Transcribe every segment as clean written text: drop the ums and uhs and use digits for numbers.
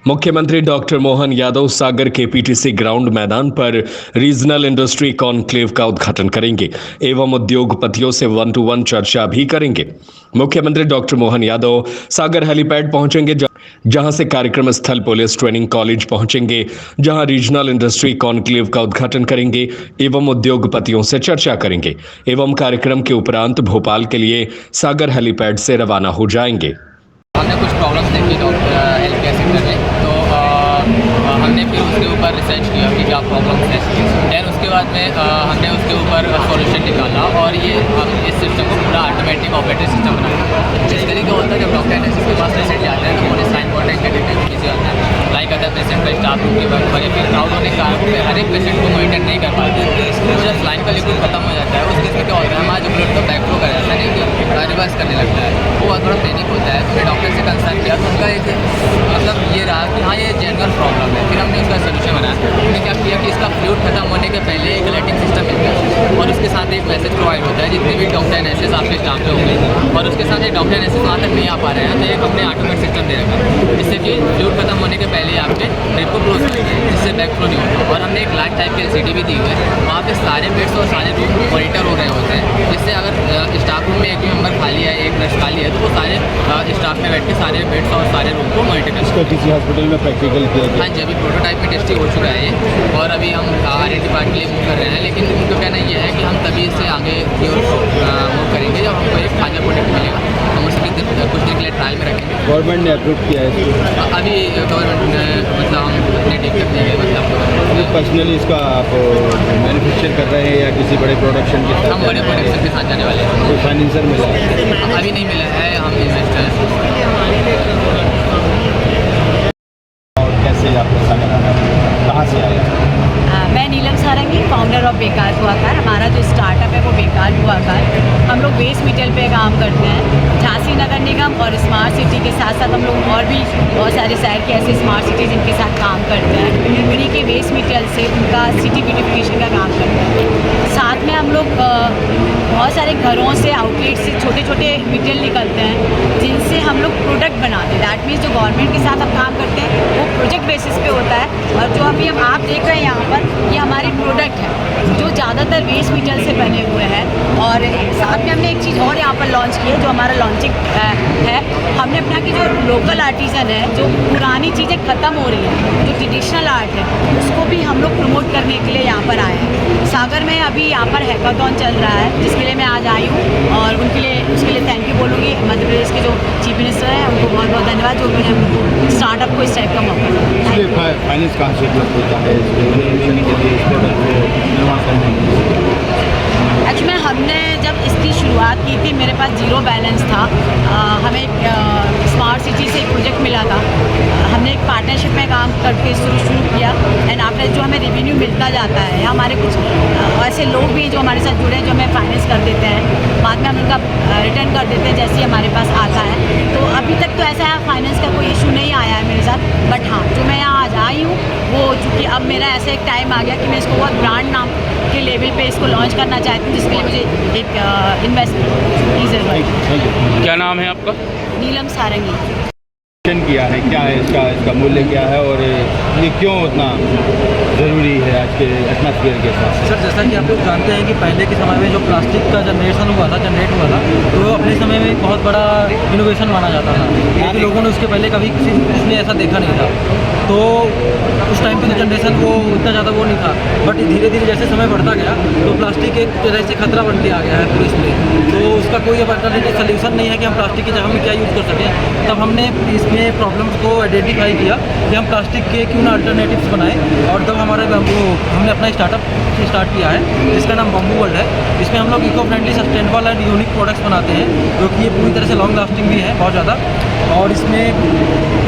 मुख्यमंत्री डॉक्टर मोहन यादव सागर के PTC ground मैदान पर रीजनल इंडस्ट्री कॉन्क्लेव का उद्घाटन करेंगे एवं उद्योगपतियों से 1-to-1 चर्चा भी करेंगे। मुख्यमंत्री डॉक्टर मोहन यादव सागर हेलीपैड पहुंचेंगे, जहां से कार्यक्रम स्थल पुलिस ट्रेनिंग कॉलेज पहुंचेंगे, जहां रीजनल इंडस्ट्री कॉन्क्लेव का उद्घाटन करेंगे एवं उद्योगपतियों से चर्चा करेंगे एवं कार्यक्रम के उपरांत भोपाल के लिए सागर हेलीपैड से रवाना हो जाएंगे। हमने कुछ प्रॉब्लम्स देखी हेल्थ केयर सेक्टर में, तो हमने फिर उसके ऊपर रिसर्च किया कि क्या प्रॉब्लम्स है। दैन उसके बाद में हमने उसके ऊपर सॉल्यूशन निकाला और ये हम इस सिस्टम को पूरा ऑटोमेटिक ऑपरेटिंग सिस्टम बनाया। बेसिकली क्या होता है, जब डॉक्टर एनएसएस के पास पेशेंट जाते हैं तो उन्हें साइन कॉन्टेक्ट कर देते हैं किसी आता है लाइक अदर पेशेंट का स्टाफ रूम के वर्क पर, फिर क्राउड होने के कारण पे हर एक पेशेंट को मॉनिटर नहीं कर पाते। तो जब लाइन का लिक्विड खत्म हो जाता है उसके इसमें क्या होता है, हमारा जो ब्लड का बैक फ्लो कर जाता है नहीं रिवर्स करने लगता है, वो थोड़ा पैनिक होता है। तो फिर डॉक्टर से कंसल्ट किया तो उनका एक मतलब ये रहा कि हाँ ये जनरल प्रॉब्लम है। फिर हमने उसका सोल्यूशन बनाया। हमने क्या किया कि इसका फ्लूइड खत्म होने के पहले एक अलर्टिंग सिस्टम मिलता है और उसके साथ एक मैसेज प्रोवाइड होता है जितने भी डॉक्टर एनएसएस आपके स्टाफ पे होंगे, और उसके साथ एक डॉक्टर एनएसएस वहाँ तक नहीं आ पा रहे हैं तो एक हमने ऑटोमेटिक सिस्टम दे रखा है जिससे कि फ्लूइड खत्म होने के पहले आपके ड्रिप को क्लोज कर दें, जिससे बैक फ्लो नहीं होता। और हमने एक लाइट टाइप की एलसीडी भी दी हुई है, वहाँ पे सारे बेड्स और सारे रूम मॉनिटर हो रहे होते हैं, जिससे अगर स्टाफ रूम में एक भी मेंबर खाली है, एक नर्स खाली है, तो वो सारे स्टाफ में बैठ के सारे बेड्स और सारे रूम को मॉनिटर कर सकते हैं। किसी हॉस्पिटल में प्रैक्टिकल किया गया? हाँ जी, अभी प्रोटोटाइप में टेस्टिंग हो चुका है ये, और अभी हम R&D पार्ट के लिए मूव कर रहे हैं। लेकिन उनका कहना ये है कि हम तभी इससे आगे की ओर मूव करेंगे जब हमको एक फाइनल प्रोडक्ट मिलेगा। हम उसे कुछ दिन के लिए ट्रायल में रखेंगे। गवर्नमेंट ने अप्रूव किया है इसको? अभी गवर्नमेंट ने मतलब हम अपने टेक करते हैं, मतलब पर्सनली इसका आप मैन्युफैक्चर कर रहे हैं या किसी बड़े प्रोडक्शन के साथ? हम बड़े प्रोडक्शन के साथ जाने वाले हैं। कोई फाइनेंसर मिला है? अभी नहीं मिला है, हम इन्वेस्टर हैं। और कैसे आपको सागर आना, कहाँ से आया? मैं नीलम सारंगी, फाउंडर ऑफ बेकार हुआकार। हमारा जो स्टार्टअप है वो बेकार हुआकार। हम लोग वेस्ट मटेरियल पे काम करते हैं। झांसी नगर निगम और स्मार्ट सिटी के साथ साथ हम लोग और भी बहुत सारे शहर के ऐसे स्मार्ट सिटीज़ जिनके साथ काम करते हैं। उन्हीं के वेस्ट मटेरियल से उनका सिटी ब्यूटिफिकेशन का काम करते हैं। साथ में हम लोग बहुत सारे घरों से आउटलेट से छोटे छोटे मटेरियल निकलते हैं जिनसे हम लोग प्रोडक्ट बनाते हैं। दैट मीन्स जो गवर्नमेंट के साथ हम काम करते हैं वो प्रोजेक्ट बेसिस पे होता है, और जो अभी हम आप देख रहे हैं यहाँ पर ये हमारे प्रोडक्ट हैं जो ज़्यादातर वेस्ट मटेरियल से बने हुए हैं। और साथ में हमने एक चीज़ और यहाँ पर लॉन्च की है जो हमारा लॉन्चिंग है। हमने अपना कि जो लोकल आर्टिज़न है, जो पुरानी चीज़ें ख़त्म हो रही हैं, जो ट्रेडिशनल आर्ट है, उसको भी हम लोग प्रमोट करने के लिए यहाँ पर आए हैं। सागर में अभी यहाँ पर हैकाथॉन चल रहा है जिसके लिए मैं आज आई हूँ, और उसके लिए थैंक यू बोलूँगी मध्य प्रदेश के जो चीफ मिनिस्टर हैं उनको बहुत बहुत धन्यवाद जो उन्होंने हमको स्टार्टअप को इस टाइप का मौका दिया। फाइनेंस कहाँ से उपलब्ध होता है के लिए इस प्रोडक्ट को निर्माण करने के लिए? एक्चुअली हमने जब इसकी शुरुआत की थी मेरे पास ज़ीरो बैलेंस था। हमें एक स्मार्ट सिटी से एक प्रोजेक्ट मिला था। हमने एक पार्टनरशिप में काम करके शुरू किया, एंड आफ्टर जो हमें रेवेन्यू मिलता जाता है, हमारे कुछ ऐसे लोग भी जो हमारे साथ जुड़े हैं जो हमें फाइनेंस कर देते हैं, बाद में हम उनका रिटर्न कर देते हैं जैसे ही हमारे पास आता है। तो अभी तक तो ऐसा फाइनेंस का कोई इशू नहीं आया है मेरे साथ। बट हाँ, जो मैं यहाँ आज आई हूँ वो चूँकि अब मेरा ऐसा एक टाइम आ गया कि मैं इसको बहुत ब्रांड नाम के लेवल पे इसको लॉन्च करना चाहती हूँ, जिसके लिए मुझे एक इन्वेस्टमेंट की ज़रूरत है। क्या नाम है आपका? नीलम सारंगी। किया है, क्या है इसका मूल्य क्या है और ये क्यों उतना ज़रूरी है आज के एटमॉस्फेयर के साथ? सर, जैसा कि आप लोग जानते हैं कि पहले के समय में जो प्लास्टिक का जनरेट हुआ था तो अपने समय में एक बहुत बड़ा इनोवेशन माना जाता था, क्योंकि लोगों ने उसके पहले कभी किसी ऐसा देखा नहीं था। तो उस टाइम पे तो जनरेशन वो इतना ज़्यादा वो नहीं था, बट धीरे धीरे जैसे समय बढ़ता गया तो प्लास्टिक एक तरह से खतरा बन के आ गया है पूरे इसमें। तो उसका कोई अब अल्टरनेटिव सोल्यूशन नहीं है कि हम प्लास्टिक की जगह में क्या यूज़ कर सकें। तब हमने इसमें प्रॉब्लम्स को आइडेंटिफाई किया कि हम प्लास्टिक के क्यों ना अल्टरनेटिव्स बनाएं, और तब हमने अपना स्टार्टअप स्टार्ट किया है जिसका नाम बम्बू वर्ल्ड है। इसमें हम लोग eco friendly, sustainable and unique products बनाते हैं जो कि ये पूरी तरह से लॉन्ग लास्टिंग भी है बहुत ज़्यादा। और इसमें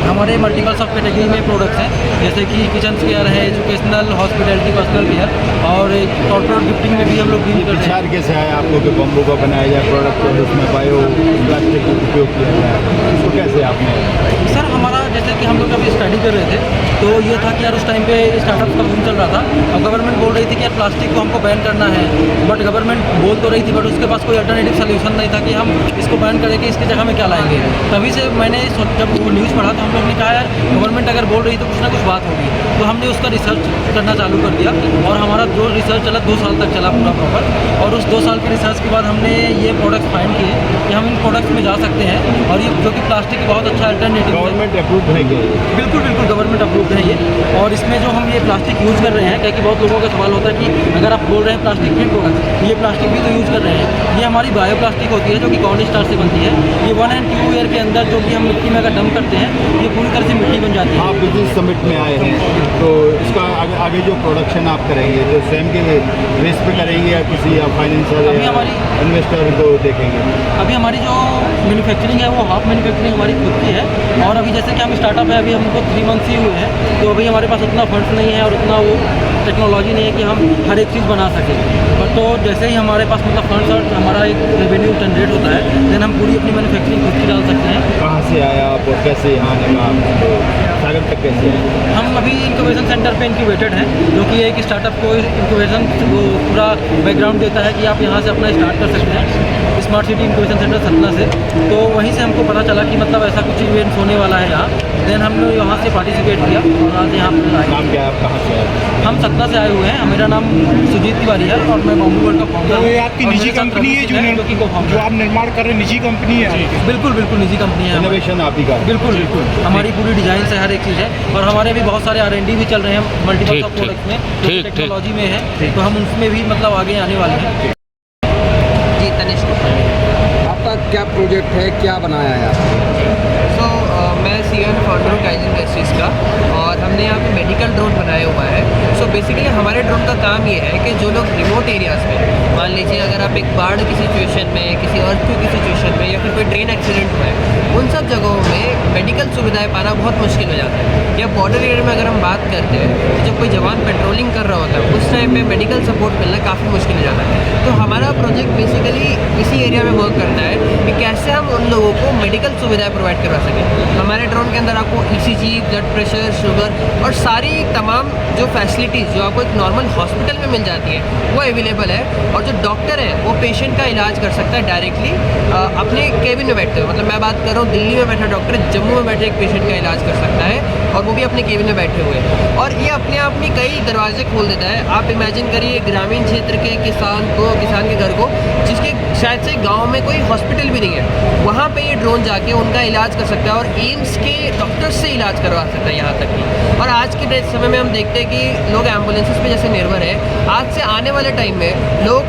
हमारे मल्टीपल सब कैटेगरी में प्रोडक्ट्स हैं, जैसे कि किचन केयर है, एजुकेशनल, हॉस्पिटैलिटी, पर्सनल केयर, और कॉर्पोरेट गिफ्टिंग में भी हम लोग डील करते हैं। विचार कैसे है आपको कि बम्बू का बनाया जाए प्रोडक्ट और उसमें बायो प्लास्टिक का उपयोग किया जाए, उसको कैसे आपने? सर, हमारा जैसे कि हम लोग अभी स्टडी कर रहे थे तो ये था कि यार उस टाइम पे स्टार्टअप का बूम चल रहा था, और गवर्नमेंट बोल रही थी कि यार प्लास्टिक को हमको बैन करना है। बट गवर्नमेंट बोल तो रही थी, बट उसके पास कोई अल्टरनेटिव सोल्यूशन नहीं था कि हम इसको बैन करें कि इसकी जगह में क्या लाएंगे। तभी से मैंने मैंने जब वो न्यूज़ पढ़ा तो हम लोग ने कहा यार गवर्नमेंट अगर बोल रही तो कुछ ना कुछ बात होगी, तो हमने उसका रिसर्च करना चालू कर दिया और हमारा जो रिसर्च चला 2 साल तक चला पूरा प्रॉपर। और उस 2 साल के रिसर्च के बाद हमने ये प्रोडक्ट्स फाइंड किए कि हम इन प्रोडक्ट्स में जा सकते हैं और ये जो कि प्लास्टिक की बहुत अच्छा अल्टरनेटिव है। गवर्नमेंट अप्रूव्ड है क्या ये? बिल्कुल बिल्कुल गवर्नमेंट अप्रूव्ड है ये। और इसमें जो हम ये प्लास्टिक यूज़ कर रहे हैं, क्योंकि बहुत लोगों का सवाल होता है कि अगर आप बोल रहे हैं प्लास्टिक फ्री प्रोडक्ट, तो ये प्लास्टिक भी तो यूज़ कर रहे हैं। ये हमारी बायो प्लास्टिक होती है जो कि कॉर्न स्टार्च से बनती है। ये 1 एंड 2 ईयर के अंदर जो कि हम मिट्टी में अगर डंप करते हैं ये पूरी तरह से मिट्टी बन जाती है। आप बिजनेस समिट में आए हैं तो इसका आगे जो प्रोडक्शन आप करेंगे तो स्वयं के बेस पे करेंगे या किसी फाइनेंशियल अभी हमारी इन्वेस्टर को देखेंगे? अभी हमारी जो मैन्युफैक्चरिंग है वो हाफ मैन्युफैक्चरिंग हमारी खुद की है। और अभी जैसे कि हम स्टार्टअप है, अभी हमको 3 मंथ्स ही हुए हैं, तो अभी हमारे पास उतना फंड्स नहीं है और उतना वो टेक्नोलॉजी नहीं है कि हम हर एक चीज़ बना सकें। तो जैसे ही हमारे पास मतलब फंड्स और हमारा एक रेवेन्यू जनरेट होता है देन हम पूरी अपनी मैन्युफैक्चरिंग खुद की डाल सकते हैं। कहाँ से आया आप और कैसे यहाँ आने का आपको सागर तक कैसे आए? हम अभी इंक्यूबेशन सेंटर पे इंक्यूबेटेड हैं, जो कि एक स्टार्टअप को इंक्यूबेशन वो पूरा बैकग्राउंड देता है कि आप यहाँ से अपना स्टार्ट कर सकते हैं। Smart city incubation centre Satna से, तो वहीं से हमको पता चला कि मतलब ऐसा कुछ इवेंट होने वाला है यहाँ। देन हमने यहाँ से पार्टिसिपेट किया और आज यहाँ पर आए। नाम क्या है आप, कहाँ से आए? हम सतना से आए हुए हैं। मेरा नाम सुजीत तिवारी है और मैं बॉम्बे वर्ल्ड का फाउंडर तो हूँ। ये आपकी और निजी मेरे साथ कंपनी है रवि सिंह जूनियर, जो कि co-founder जो है। आप निर्माण कर रहे हैं, निजी कंपनी है आपकी? बिल्कुल बिल्कुल निजी कंपनी है हमारी। इनोवेशन आप ही का है? बिल्कुल बिल्कुल हमारी पूरी डिजाइन से हर एक चीज़ है। और हमारे भी बहुत सारे R&D भी चल रहे हैं मल्टीपल प्रोडक्ट्स में जो टेक्नोलॉजी में है, तो हम उसमें भी मतलब आगे आने वाले हैं। जी तनिष्क आपका क्या प्रोजेक्ट है, क्या बनाया है आपने? सो मैं CEO एंड फाउंडर हूँ काइजन इंडस्ट्रीज़ का, और हमने यहाँ पे मेडिकल ड्रोन बनाया हुआ है। सो बेसिकली हमारे ड्रोन का काम ये है कि जो लोग रिमोट एरियाज़ में, मान लीजिए अगर आप एक बाढ़ की सिचुएशन में, किसी अर्थक्वेक की सिचुएशन में, या फिर कोई ट्रेन एक्सीडेंट हुआ है, उन सब जगहों में मेडिकल सुविधाएं पाना बहुत मुश्किल हो जाता है। या बॉर्डर एरिया में अगर हम बात करते हैं तो जब कोई जवान पेट्रोलिंग कर रहा होता है उस टाइम पे मेडिकल सपोर्ट मिलना काफ़ी मुश्किल हो जाता है। तो हमारा प्रोजेक्ट बेसिकली इसी एरिया में वर्क करता है कि कैसे हम उन लोगों को मेडिकल सुविधाएं प्रोवाइड करवा सकें। हमारे ड्रोन के अंदर आपको ECG, ब्लड प्रेशर, शुगर और सारी तमाम जो फैसिलिटीज़ जो आपको एक नॉर्मल हॉस्पिटल में मिल जाती है वो अवेलेबल है। और जो डॉक्टर है वो पेशेंट का इलाज कर सकता है डायरेक्टली अपने केबिन में बैठते हुए। मतलब मैं बात कर रहा हूँ दिल्ली में बैठा डॉक्टर जम्मू में बैठे एक पेशेंट का इलाज कर सकता है, और वो भी अपने केबिन में बैठे हुए। और ये अपने आप में कई दरवाजे खोल देता है। आप इमेजिन करिए ग्रामीण क्षेत्र के किसान के घर को जिसके शायद से गांव में कोई हॉस्पिटल भी नहीं है, वहाँ पे ये ड्रोन जाके उनका इलाज कर सकता है और एम्स के डॉक्टर्स से इलाज करवा सकता है यहाँ तक कि। और आज के समय में हम देखते हैं कि लोग एम्बुलेंसेस पे जैसे निर्भर है, आज से आने वाले टाइम में लोग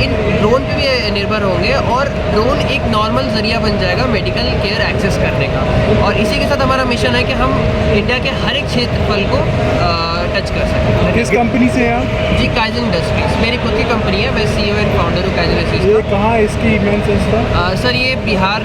इन ड्रोन पे भी निर्भर होंगे और ड्रोन एक नॉर्मल जरिया बन जाएगा मेडिकल केयर एक्सेस करने का। और इसी के साथ हमारा मिशन है कि हम इंडिया के हर एक क्षेत्रफल को टच कर सकें। किस कंपनी से है आप? जी काइजन इंडस्ट्रीज मेरी खुद की कंपनी है, मैं CEO एंड फाउंडर हूँ काइजन इंडस्ट्रीज। ये कहाँ है इसकी मेन संस्था? सर ये बिहार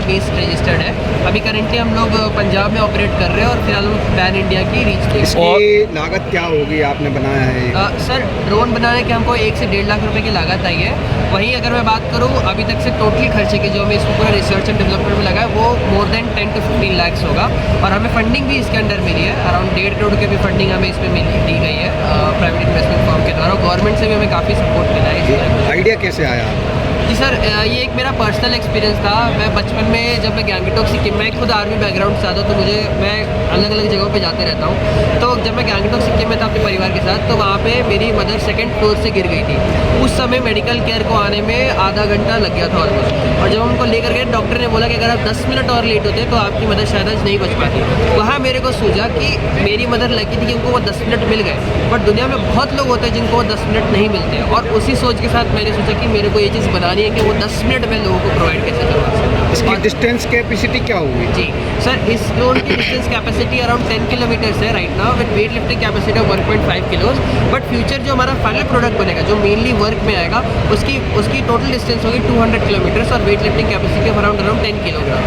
बेस्ड रजिस्टर्ड है। अभी करेंटली हम लोग पंजाब में ऑपरेट कर रहे हैं और फिलहाल हम पैन इंडिया की रीच के। इसकी लागत क्या होगी, आपने बनाया है? सर ड्रोन बनाने के हमको 1 से 1.5 लाख रुपए की लागत आई है। वहीं अगर मैं बात करूँ अभी तक से टोटल खर्चे की जो हमें इसको पूरा रिसर्च एंड डेवलपमेंट में लगा है वो मोर देन 10 to 15 लाख होगा। और हमें फंडिंग भी इसके अंदर मिली है, अराउंड 1.5 करोड़ की भी फंडिंग हमें इसमें दी गई है प्राइवेट इन्वेस्टमेंट फर्म के द्वारा। गवर्नमेंट से भी हमें काफ़ी सपोर्ट मिला है। आइडिया कैसे आया आपको? जी सर, ये एक मेरा पर्सनल एक्सपीरियंस था। मैं बचपन में जब मैं गैंगटॉक सिक्किम में, खुद आर्मी बैकग्राउंड से आता, तो मैं अलग अलग जगहों पे जाते रहता हूँ। तो जब मैं गैंगटॉक सिक्किम में था अपने परिवार के साथ, तो वहाँ पे मेरी मदर 2nd फ्लोर से गिर गई थी। उस समय मेडिकल केयर को आने में आधा घंटा लग गया था ऑलमोस्ट। और जब हम उनको लेकर गए डॉक्टर ने बोला कि अगर आप 10 मिनट और लेट होते तो आपकी मदर शायद आज नहीं बच पाती। वहाँ मेरे को सूझा कि मेरी मदर लगी थी कि उनको वो 10 मिनट मिल गए, बट दुनिया में बहुत लोग होते हैं जिनको वो 10 मिनट नहीं मिलते। और उसी सोच के साथ मैंने सोचा कि मेरे को ये चीज़ बनानी है कि वो 10 मिनट में लोगों को प्रोवाइड कैसे करवा सकते। इसकी डिस्टेंस कैपेसिटी क्या होगी? जी सर, इस ड्रोन की डिस्टेंस कैपेसिटी अराउंड 10 किलोमीटर्स है right now, with weight lifting capacity of 1.5 kilos. But future जो हमारा फाइनल प्रोडक्ट बनेगा जो मेनली वर्क में आएगा उसकी टोटल डिस्टेंस होगी 200 किलोमीटर्स और weight lifting capacity of around 10 kilogram.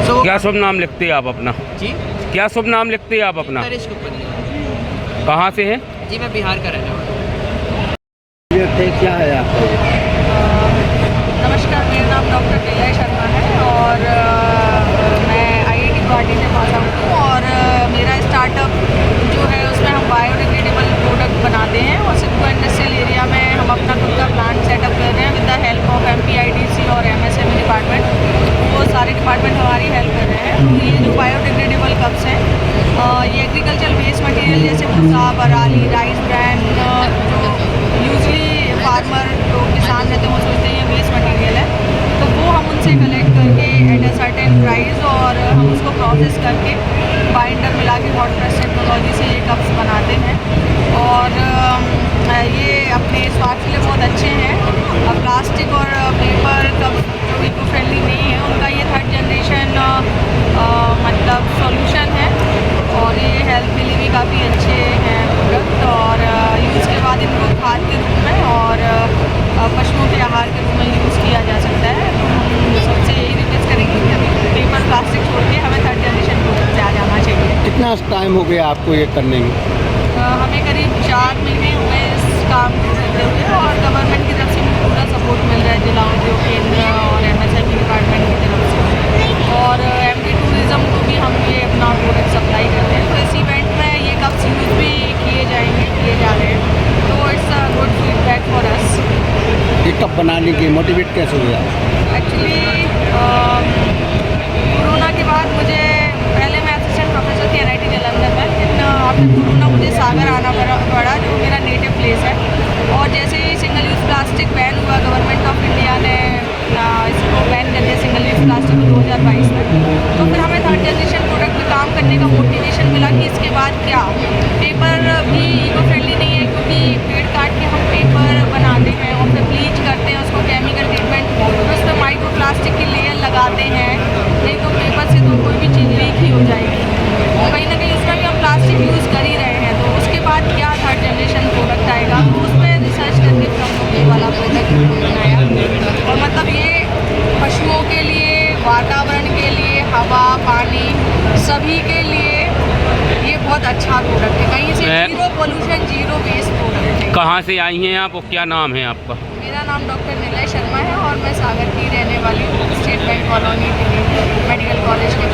So क्या शुभ नाम लिखते हैं आप अपना? जी क्या शुभ नाम लिखते हैं आप अपना? तनिष्क कंपनी। कहाँ से है? जी मैं बिहार का रहने वाला हूँ। क्या है आपका? नमस्कार, मेरा नाम डॉक्टर नीलय शर्मा है और मैं IIT गुवाहाटी से पास आउट हूँ। और मेरा स्टार्टअप जो है उसमें हम बायोडिग्रेडेबल प्रोडक्ट बनाते हैं और सिडको इंडस्ट्रियल एरिया में हम अपना खुद का प्लांट सेटअप कर रहे हैं with the help of MPIDC और MSME डिपार्टमेंट। वो सारे डिपार्टमेंट हमारी हेल्प कर a certain price और हम उसको प्रोसेस करके बाइंडर मिला के हॉट प्रेस टेक्नोलॉजी से ये कप्स बनाते हैं और ये अपने स्वास्थ्य के लिए बहुत अच्छे हैं। प्लास्टिक और पेपर कप जो इको फ्रेंडली नहीं है उनका ये 3rd जनरेशन मतलब सॉल्यूशन है और ये हेल्थ के लिए भी काफ़ी अच्छे हैं प्रोडक्ट और यूज़ के बाद इनको खाद के रूप में और पशुओं के आहार के रूप में यूज़ किया जा सकता है। तो हम सबसे यही रिक्वेस्ट करेंगे कि अभी पेपर प्लास्टिक छोड़ के हमें 3rd जनरेशन प्रोडक्ट पे आ जाना चाहिए। कितना टाइम हो गया आपको ये करने में? हमें करीब 4 महीने हुए इस काम को करते हुए और गवर्नमेंट की तरफ से भी पूरा सपोर्ट मिल रहा है, जिला उद्योग केंद्र और MSME डिपार्टमेंट की तरफ से और MD टूरिज़्म को भी हम ये अपना प्रोडक्ट सप्लाई करते हैं। तो इस इवेंट में ये कप्स यूज़ भी किए जा रहे हैं, तो it's a good feedback for us. ये कप बनाने की मोटिवेट कैसे हुआ? एक्चुअली कोरोना के बाद मुझे पहले मैं असिस्टेंट प्रोफेसर थी NIT जालंधर में, लेकिन आफ्टर कोरोना मुझे सागर आना पड़ा जो मेरा नेटिव प्लेस है और जैसे ही सिंगल यूज़ प्लास्टिक बैन हुआ, गवर्नमेंट ऑफ इंडिया ने इसको बैन कर दिया सिंगल यूज़ प्लास्टिक 2022 में, तो फिर हमें 3rd जनरेशन प्रोडक्ट पे काम करने का मोटिवेशन मिला कि इसके बाद क्या। पेपर भी इको फ्रेंडली नहीं है क्योंकि पेड़ काट के हम पेपर बनाते हैं और फिर ब्लीच करते हैं उसको केमिकल ट्रीटमेंट, फिर उस पर माइक्रो प्लास्टिक की लेयर लगाते हैं, नहीं तो पेपर से तो कोई भी चीज़ लीक ही हो जाएगी। और कहीं ना कहीं उसमें भी हम प्लास्टिक यूज़ कर ही रहे हैं, तो उसके बाद क्या 3rd जनरेशन प्रोडक्ट आएगा, तो उस पर रिसर्च करके फिर हम लोग ये वाला प्रोडक्ट बनाया और मतलब ये पशुओं के लिए, वातावरण के लिए, हवा पानी सभी के लिए ये बहुत अच्छा प्रोडक्ट है। कहीं से zero pollution zero waste product है। कहाँ से आई हैं आप और क्या नाम है आपका? मेरा नाम डॉक्टर निलय शर्मा है और मैं सागर की रहने वाली हूँ, state bank colony medical college के